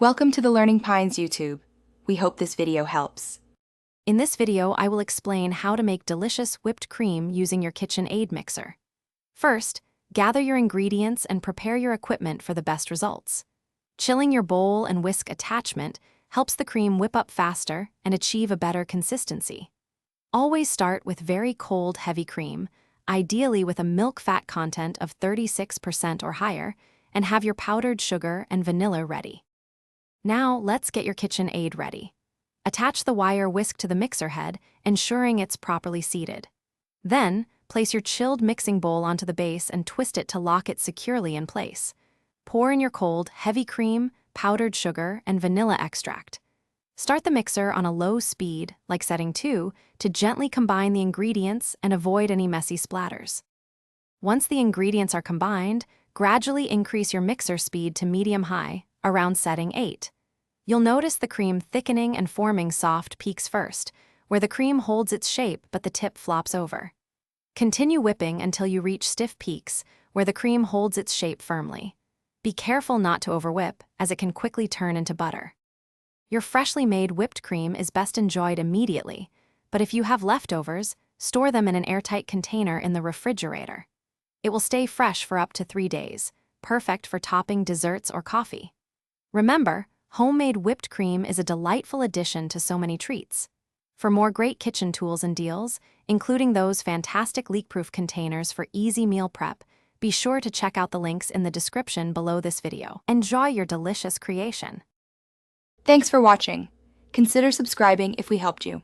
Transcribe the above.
Welcome to the Learning Pines YouTube. We hope this video helps. In this video, I will explain how to make delicious whipped cream using your Kitchenaid mixer. First, gather your ingredients and prepare your equipment for the best results. Chilling your bowl and whisk attachment helps the cream whip up faster and achieve a better consistency. Always start with very cold, heavy cream, ideally with a milk fat content of 36% or higher, and have your powdered sugar and vanilla ready. Now, let's get your Kitchenaid ready. Attach the wire whisk to the mixer head, ensuring it's properly seated. Then, place your chilled mixing bowl onto the base and twist it to lock it securely in place. Pour in your cold, heavy cream, powdered sugar, and vanilla extract. Start the mixer on a low speed, like setting 2, to gently combine the ingredients and avoid any messy splatters. Once the ingredients are combined, gradually increase your mixer speed to medium-high, around setting 8. You'll notice the cream thickening and forming soft peaks first, where the cream holds its shape but the tip flops over. Continue whipping until you reach stiff peaks, where the cream holds its shape firmly. Be careful not to overwhip, as it can quickly turn into butter. Your freshly made whipped cream is best enjoyed immediately, but if you have leftovers, store them in an airtight container in the refrigerator. It will stay fresh for up to 3 days, perfect for topping desserts or coffee. Remember, homemade whipped cream is a delightful addition to so many treats. For more great kitchen tools and deals, including those fantastic leak-proof containers for easy meal prep, be sure to check out the links in the description below this video. Enjoy your delicious creation. Thanks for watching. Consider subscribing if we helped you.